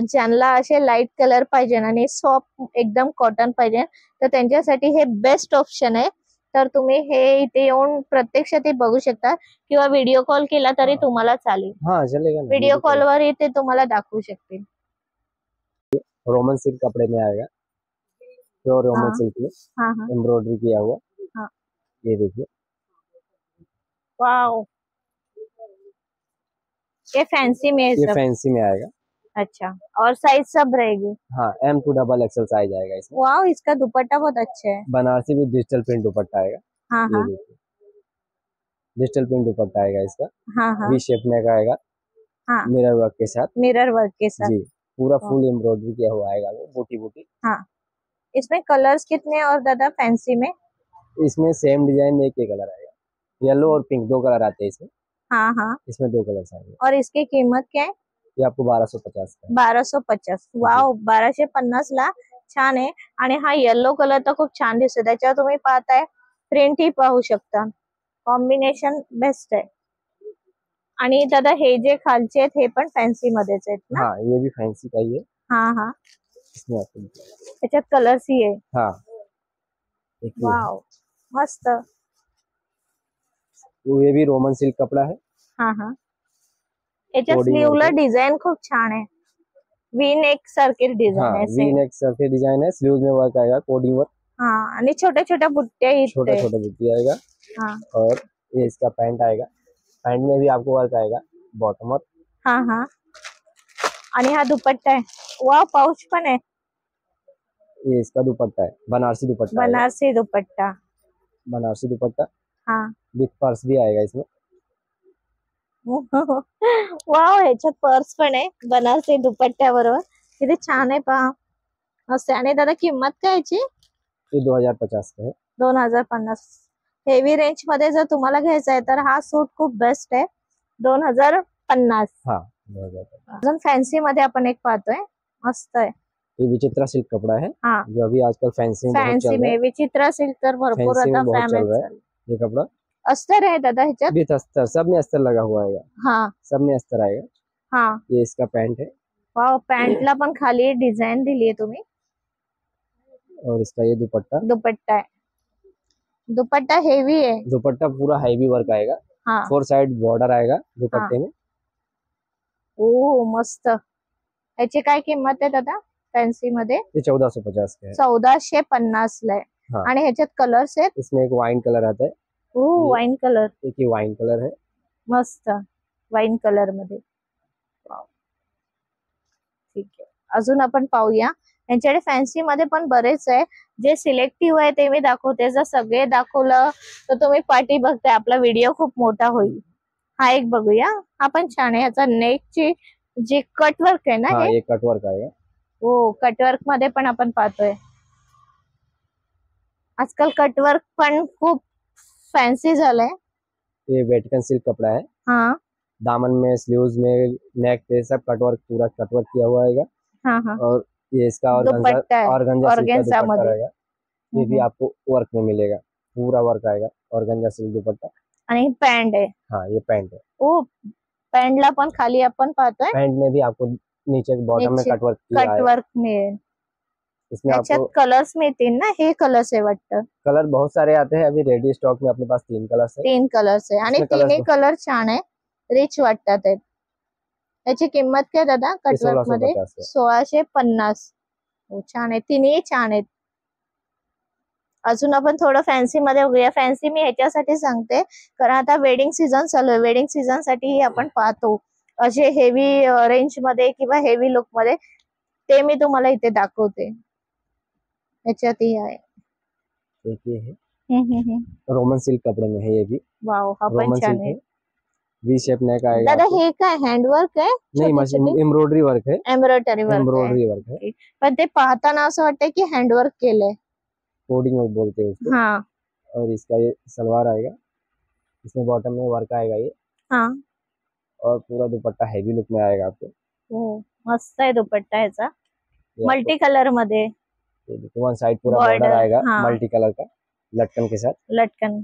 ज्यांना असे लाईट कलर पाहिजे आणि सॉफ्ट एकदम कॉटन पाहिजे तर त्यांच्यासाठी हे बेस्ट ऑप्शन आहे. तर तुम्ही हे इथे येऊन प्रत्यक्षात बघू शकता किंवा व्हिडिओ कॉल केला तरी तुम्हाला चालेल. हाँ, चलेगा. व्हिडिओ कॉलवर इथे तुम्हाला दाखवू शकतील. रोमन सिल्क कपड़े में आएगा. प्योर रोमन हाँ। सिल्क में हाँ हाँ एम्ब्रॉयडरी किया हुआ। हाँ। ये देखिए, वाओ, ये फैंसी में है ये सब। फैंसी में आएगा। अच्छा, और साइज सब रहेगी। हाँ, M to XXL साइज आएगा इसमें। वाओ, इसका दुपट्टा बहुत अच्छा है। बनारसी भी डिजिटल प्रिंट दुपट्टा आएगा। हाँ ये हाँ देखिए, डिजिटल प्रिंट दुपट्टा आएगा इसका। हाँ हाँ वी शेप नेक आएगा, हाँ, मिरर वर्क के साथ। मिरर वर्क के साथ। जी, पूरा वाह। फुल एम्ब्रॉयडरी किया हुआ आएगा, वो बूटी बूटी। हाँ, इसमें कलर्स कितने हैं और दादा फैंसी में? इसमें सेम डिजाइन में एक ही कलर आएगा, येलो और पिंक 2 कलर आते हैं इसमें। हाँ हाँ, इसमें 2 कलर आएंगे। और इसकी कीमत क्या है? ये आपको 1250 का है। 1250। वाव, 1250 ला छान आहे. आणि हा येलो कलर तर खूप छान दिसतो. त्याच्यावर तुम्ही पाहताय प्रिंट ही पाहू शकता. कॉम्बिनेशन बेस्ट आहे. आणि दादा हे जे खालचे आहेत हे पण फॅन्सी मध्येच आहेत ना? हाँ, ये भी फैंसी का ही है। हाँ हाँ, इसमें आपको त्याच्यात कलर्स ही आहे. हाँ, एक ये है। वाव, मस्त. ये भी रोमन सिल्क कपड़ा है। हाँ हाँ, याच्या कोडिंग स्लीवला वरती। डिझाईन खूप छान आहे. वी नेक सारखी डिझाईन हाँ, आहे वी सेम. नेक सर्फे डिजाइन है, स्लीव्स में वर्क आएगा, कोडिंग वर्क। हाँ, आणि छोट्या छोट्या बुट्ट्या छोटा इथे. छोटा बुट्टी आएगा। हाँ और ये इसका पैंट आएगा, पैंट में भी आपको वर्क आएगा, बॉटम वर्क। हाँ हाँ, आणि हा दुपट्टा आहे. वाव, पाउच पण आहे. ये इसका दुपट्टा है, बनारसी दुपट्टा आएगा। बनारसी दुपट्टा. बनारसी दुपट्टा हाँ. विथ पर्स भी आएगा इसमें। वाव, ह्याच्यात पर्स पण आहे बनारसी दुपट्ट्याबरोबर. किती छान आहे पहा. मस्त आहे. आणि दादा किंमत काय याची? ये 2050 का है। 2050. हेवी रेंज मध्ये जर तुम्हाला घ्यायचा आहे तर हा सूट खूप बेस्ट आहे. 2050. हाँ, 2050। अजून फॅन्सी मध्ये आपण एक पाहतोय, मस्त आहे. ये विचित्रा सिल्क कपड़ा है, हाँ, जो अभी आजकल फैंसी में बहुत फॅन्सी चल रहा में है। विचित्रा सिल्क तर भरपूर फैंसी आता में बहुत चल फेमस रहा है ये कपड़ा। अस्तर आहे दादा ह्याच्यात. विथ अस्तर, सब में अस्तर लगा हुआ आएगा, हाँ सब में अस्तर आएगा। हाँ. ये इसका पैंट है, वाव, पॅन्टला पण खाली डिझाईन दिली आहे तुम्ही. और इसका ये दुपट्टा। दुपट्टा आहे. दुपट्टा हेवी आहे. दुपट्टा पूरा हैवी वर्क आएगा, हाँ 4 साइड बॉर्डर आएगा दुपट्टे में। ओ, मस्त. याची काय किंमत आहे दादा फॅन्सी मध्ये? ये 1450 का है। 1450 ला आहे. हाँ। आणि ह्याच्यात कलर्स आहेत. इसमें एक वाइन कलर आता है, ओ, वाईन कलर. एक ही वाइन कलर है। मस्त, वाईन कलर मध्ये. वाव, ठीक आहे. अजून आपण पाहूया. यांच्याकडे फॅन्सी मध्ये पण बरेच आहे. जे सिलेक्टिव्ह आहे ते मी दाखवते. जर सगळे दाखवलं तर तुम्ही पाठी बघताय, आपला व्हिडिओ खूप मोठा होईल. हा एक बघूया. हा पण छान आहे. याचा नेकची जे कटवर्क आहे ना, हाँ, हे ये कटवर्क आएगा। हो, कटवर्क मध्ये पण आपण पाहतोय. आजकाल कटवर्क पण खूप फॅन्सी झालंय. ये वेटिकन सिल्क कपड़ा है, हाँ दामन में, स्लीव्स में, नेक पे सब कटवर्क, पूरा कटवर्क किया हुआ आएगा। हाँ हाँ, और ये इसका दुपट्टा है, ऑर्गेन्जा सिल्क का ऑर्गेन्जा दुपट्टा मध्ये. रहेगा। ये भी आपको वर्क में मिलेगा, पूरा वर्क आएगा, ऑर्गेन्जा सिल्क दुपट्टा। आणि पॅन्ट आहे. हाँ, ये पैंट है। ओ, पॅन्टला पण खाली आपण पाहतोय पैंट में भी आपको नीचे बॉटम में कटवर्क किया है। कटवर्क मिळेल. इसमें याच्यात आपको कलर्स मिळतील ना? हे कलर्स आहे वाटतं. कलर बहुत सारे आते हैं, अभी रेडी स्टॉक में अपने पास 3 कलर्स है। 3 कलर्स आहे आणि इसमें कलर्स तिन्ही कलर छान आहे, रिच वाटतात आहेत. याची किंमत काय दादा कटवर्क मध्ये? 1650 है। 1650. हो, छान आहे. तिन्ही छान आहेत. अजून आपण थोडं फॅन्सी मध्ये बघूया. फॅन्सी मी ह्याच्यासाठी सांगते कारण आता वेडिंग सीझन चालू आहे. वेडिंग सीझन साठी आपण पाहतो असे हेवी रेंज मध्ये किंवा हेवी लुक मध्ये. ते मी तुम्हाला इथे दाखवते. याच्यात ही आहे. एक ये है, रोमन सिल्क कपड़े में है ये भी। वाव, हा पण रोमन छान सिल्क आहे. है, वी शेप नेक आएगा दादा आपको। हे काय हँडवर्क आहे? नहीं, मशीन एम्ब्रॉयडरी वर्क है, एम्ब्रॉयडरी वर्क आहे. एम्ब्रॉयडरी वर्क है। पण ते पाहताना असं वाटतंय की हँडवर्क केलंय. कोडिंग वर्क बोलते हैं उसको। हाँ और इसका ये सलवार आएगा, इसमें बॉटम में वर्क आएगा ये, हाँ. और पूरा दुपट्टा हैवी लुक में आएगा आपको। हो, मस्त आहे दुपट्टा ह्याचा. ये मल्टी कलर मध्ये आपको 1 साइड पूरा Border, बॉर्डर आएगा, हाँ. मल्टी कलर का लटकन के साथ। लटकन.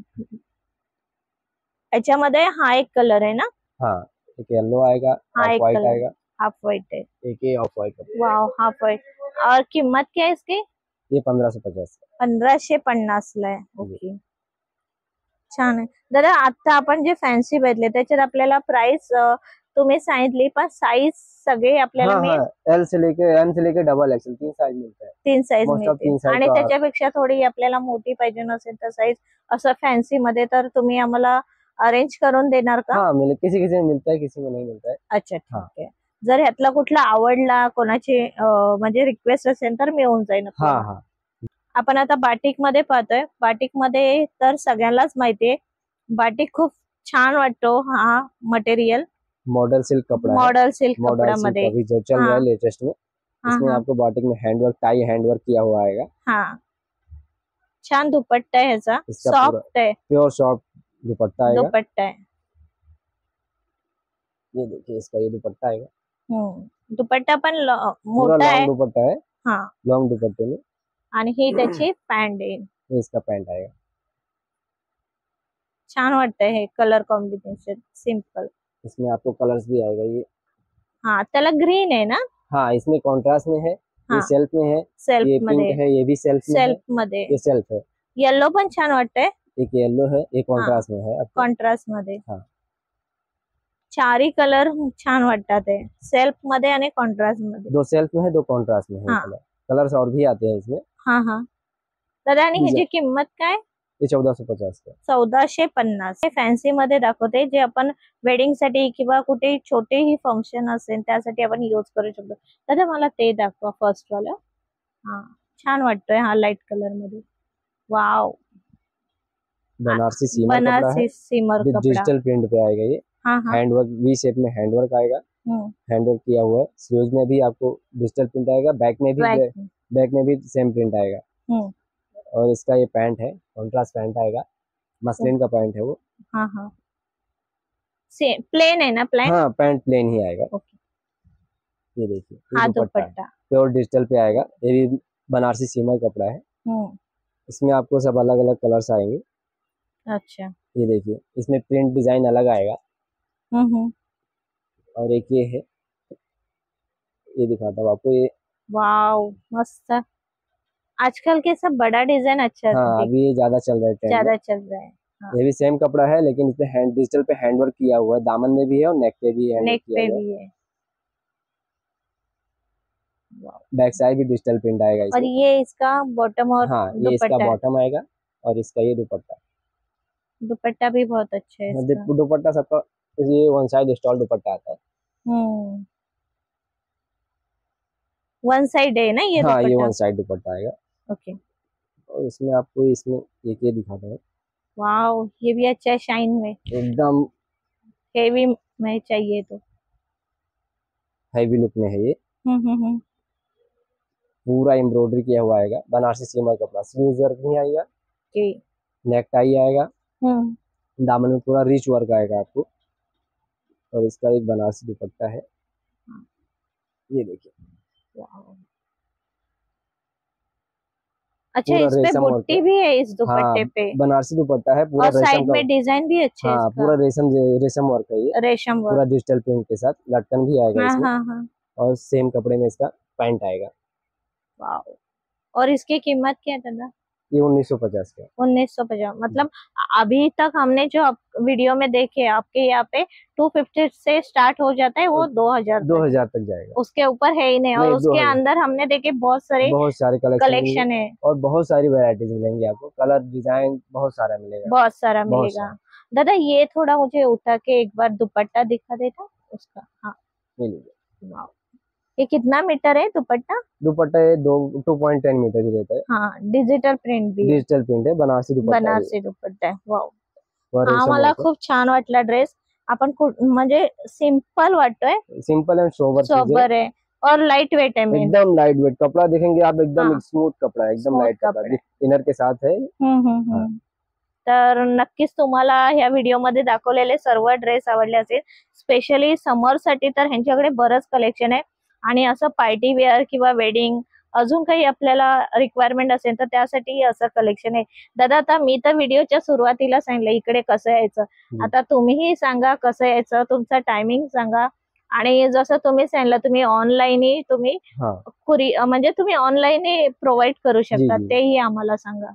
याच्यामध्ये हा एक कलर आहे ना? हाँ, एक येलो आएगा, हाँ, ऑफ एक व्हाइट कलर. आएगा, हाफ व्हाइट है. एक ये of white. Wow, half white. और किंमत क्या है इसकी? ये 1550। 1550 ला आहे. ओके, छान आहे. दादा आता आपण जे फॅन्सी बघितले त्याच्यात आपल्याला प्राइस तुम्ही सांगितली, पण साईज सगळे आपल्याला एल से लेके एम से लेके डबल एक्सेल 3 साइज मिलता है, 3 साईज मोस्ट ऑफ 3 मिळते. साइज आणि तो त्याच्यापेक्षा थोडी आपल्याला मोठी पाहिजे नसेल तर साईज असं फॅन्सी मध्ये तर तुम्ही आम्हाला अरेंज करून देणार का? हाँ किसी किसी में मिलता है, किसी में नहीं मिलता है. अच्छा ठीक आहे. जर ह्यातला कुठला आवडला, कोणाची म्हणजे रिक्वेस्ट असेल तर मिळून जाईल. हा. आपण आता बाटिक मध्ये पाहतोय. बाटिक मध्ये तर सगळ्यांनाच माहितीये, बाटिक खूप छान वाटतो हा मटेरियल. मॉडल सिल्क कपड़ा है, मॉडल सिल्क कपड़ा मध्ये अभी जो चल रहा है लेटेस्ट में. इसमें आपको बाटिक में हैंडवर्क, टाई हैंडवर्क किया हुआ आएगा. हाँ, छान दुपट्टा है ह्याचा, सॉफ्ट है, प्योर सॉफ्ट दुपट्टा आएगा. दुपट्टा है. ये देखिए इसका ये दुपट्टा आएगा. दुपट्टा पण मोठा है, दुपट्टा है. हाँ, लॉन्ग दुपट्टे में. आणि ही त्याची पॅन्ट आहे. इसका पैंट आएगा. छान वाटतंय हे कलर कॉम्बिनेशन, सिंपल. इसमें आपको कलर्स भी आएगा. ये हाँ, त्याला ग्रीन है ना. हाँ, इसमें कॉन्ट्रास्ट में है. ये सेल्फ में है, सेल्फ ये मध्ये पिंक है, ये भी सेल्फ मध्ये. ये सेल्फ है. येलो पण छान वाटतंय. एक येलो है, एक कॉन्ट्रास्ट में है. कॉन्ट्रास्ट मध्ये. हाँ, चारी कलर छान वाटतात आहे, सेल्फ मध्ये आणि कॉन्ट्रास्ट मध्ये. 2 सेल्फ में है, 2 कॉन्ट्रास्ट में है. कलर्स और भी आते हैं इसमें. हाँ. दादा, आणि ह्याची किंमत काय? ये 1450 का. 1450. फॅन्सी मध्ये दाखवते, जे आपण वेडिंग साठी किंवा कुठे छोटेही फंक्शन असेल त्यासाठी आपण यूज करू शकतो. दादा मला ते दाखवा फर्स्ट वाला. हा, छान वाटतोय हा लाईट कलर मध्ये. वाव, बनारसी सीमर कपड़ा है, डिजिटल प्रिंट पे आएगा ये. हैंडवर्क वी शेप में हैंडवर्क आएगा. हैंडवर्क किया हुआ है. स्लीव्स में भी आपको डिजिटल प्रिंट आएगा, बैक में भी सेम प्रिंट आएगा. और इसका ये पैंट है, कॉन्ट्रास्ट पैंट आएगा. मसलिन का पैंट है वो. हाँ. प्लेन है ना? प्लेन. हाँ, पैंट प्लेन ही आएगा. ये देखिए, दुपट्टा प्योर डिजिटल पे आएगा. ये भी बनारसी सीमर कपड़ा है. इसमें आपको सब अलग अलग कलर्स आएंगे. अच्छा, ये देखिए, इसमें प्रिंट डिजाइन अलग आएगा. और एक ये है, ये दिखाता हूँ आपको. ये वाव, मस्त. आजकल के सब बड़ा डिजाइन अच्छा. हाँ, अभी ये ज्यादा चल रहा है, ज्यादा चल रहा है. ये भी सेम कपड़ा है, लेकिन इसमें डिजिटल पे हैंडवर्क किया हुआ है. दामन में भी है और नेक पे भी है. बैक साइड भी डिजिटल प्रिंट आएगा इसमें. और ये इसका बॉटम और हाँ, ये इसका बॉटम आएगा और इसका ये दुपट्टा भी बहुत अच्छा है. दुपट्टा सबका ये वन साइड स्टॉल दुपट्टा आता है. वन साइड है ना ये? हाँ, ये वन साइड दुपट्टा आएगा. ओके. और इसमें आपको इसमें एक ये दिखाता हूँ. वाओ, ये भी अच्छा है, शाइन में एकदम हेवी में चाहिए तो. हेवी लुक में है ये. पूरा एम्ब्रॉयडरी किया हुआ आएगा. बनारसी सीमर कपड़ा. स्लीव्स वर्क नहीं आएगा. नेक टाई आएगा. दामन में पूरा रिच वर्क आएगा आपको. और इसका एक बनारसी दुपट्टा है. ये देखिए. अच्छा, इस पे बुट्टी भी है इस दुपट्टे पे. बनारसी दुपट्टा है पूरा. और साइड में डिजाइन भी अच्छा है. हाँ, पूरा रेशम वर्क है ये. रेशम वर्क पूरा डिजिटल प्रिंट के साथ लटकन भी आएगा इसमें. और सेम कपड़े में इसका पैंट आएगा. वाव. और इसकी कीमत क्या है दादा? ये 1950 का. 1950. मतलब अभी तक हमने जो वीडियो में देखे आपके यहाँ पे 250 से स्टार्ट हो जाता है, वो 2000 तक जाएगा. उसके ऊपर है ही नहीं. और उसके अंदर हमने देखे बहुत सारे कलेक्शन है और बहुत सारी वैरायटीज मिलेंगी आपको. कलर डिजाइन बहुत सारा मिलेगा. दादा, ये थोड़ा मुझे उठा के एक बार दुपट्टा दिखा देता उसका. हाँ, ये कितना मीटर है दुपट्टा? दुपट्टा 2.10 मीटर ही रहता है. हाँ, डिजिटल प्रिंट भी. डिजिटल प्रिंट है. बनारसी दुपट्टा आहे. वाव. हा, मला खूप छान वाटला ड्रेस. आपण म्हणजे सिंपल वाटतोय. सिंपल एंड सोबर है और लाइट वेट है. एकदम लाइट वेट कपड़ा देखेंगे आप. एकदम स्मूथ कपड़ा है, एकदम लाइट कपड़ा. इनर के साथ है. तर नक्कीच तुम्हाला ह्या व्हिडिओ मध्ये दाखवलेले सर्व ड्रेस आवडले असेल. स्पेशली समर साठी तर ह्यांच्याकडे बरंच कलेक्शन आहे. आणि असं पार्टी वेअर किंवा वेडिंग अजून काही आपल्याला रिक्वायरमेंट असेल तर त्यासाठी असं कलेक्शन आहे. दादा, आता मी तर व्हिडिओच्या सुरुवातीला सांगितलं इकडे कसं यायचं. आता तुम्हीही सांगा कसं यायचं, तुमचा टायमिंग सांगा. आणि जसं तुम्ही सांगितलं, तुम्ही ऑनलाईन तुम्ही म्हणजे तुम्ही ऑनलाईन प्रोव्हाइड करू शकता, तेही आम्हाला सांगा.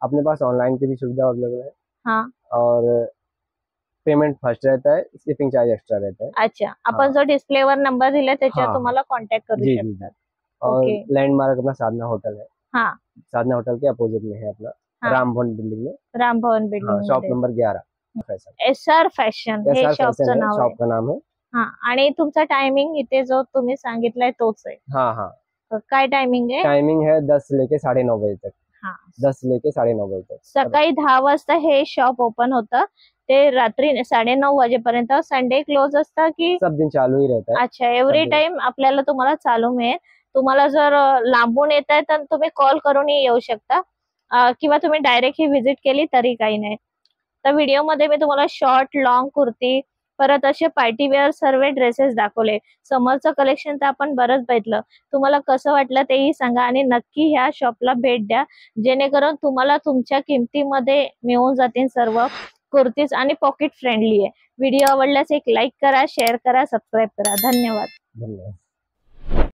अपने पास ऑनलाइन की भी सुविधा अवेलेबल है. हाँ. और पेमेंट फर्स्ट रहता है, शिपिंग चार्ज एक्स्ट्रा रहता है। अच्छा, आपण जो डिस्प्लेवर नंबर दिला त्याच्यावर हाँ, तुम्हाला कॉन्टॅक्ट करू जी जी शकतात। और ओके। लैंडमार्क अपना साधना होटल है। हाँ, साधना होटल के अपोजिट में है अपना हाँ। रामभवन बिल्डिंग में। रामभवन हाँ, बिल्डिंग शॉप मध्ये नंबर 11 फैशन। SR फॅशन हे SR शॉपचं फैशन है, नाव शॉप आहे। का नाम है। हा, आणि तुमचा टायमिंग इथे जो तुम्ही सांगितलाय तोच आहे। हाँ हाँ, काय टायमिंग आहे? टाइमिंग है 10 से लेके 9:30 बजे तक। हाँ, 10 से लेके 9:30 बजे तक। सकाळी 10 वाजता हे शॉप ओपन होतं ते रात्री 9:30 वाजेपर्यंत। संडे क्लोज असतं की? सब दिन चालू ही रहता है। अच्छा, एव्हरी टाइम आपल्याला तुम्हाला चालू मिळेल। तुम्हाला जर लांबून येत आहे तर तुम्ही कॉल करूनही येऊ शकता, किंवा तुम्ही डायरेक्ट ही व्हिजिट केली तरी काही नाही। तर व्हिडिओमध्ये मी तुम्हाला शॉर्ट लॉंग कुर्ती परत असे पार्टी वेअर सर्व ड्रेसेस दाखवले। समरचं कलेक्शन तर आपण बरंच बघितलं। तुम्हाला कसं वाटलं तेही सांगा आणि नक्की ह्या शॉपला भेट द्या, जेणेकरून तुम्हाला तुमच्या किमतीमध्ये मिळून जातील सर्व कुर्तीज आणि पॉकेट फ्रेंडली आहे। व्हिडिओ आवडल्यास एक लाईक करा, शेअर करा, सबस्क्राईब करा। धन्यवाद। धन्यवाद।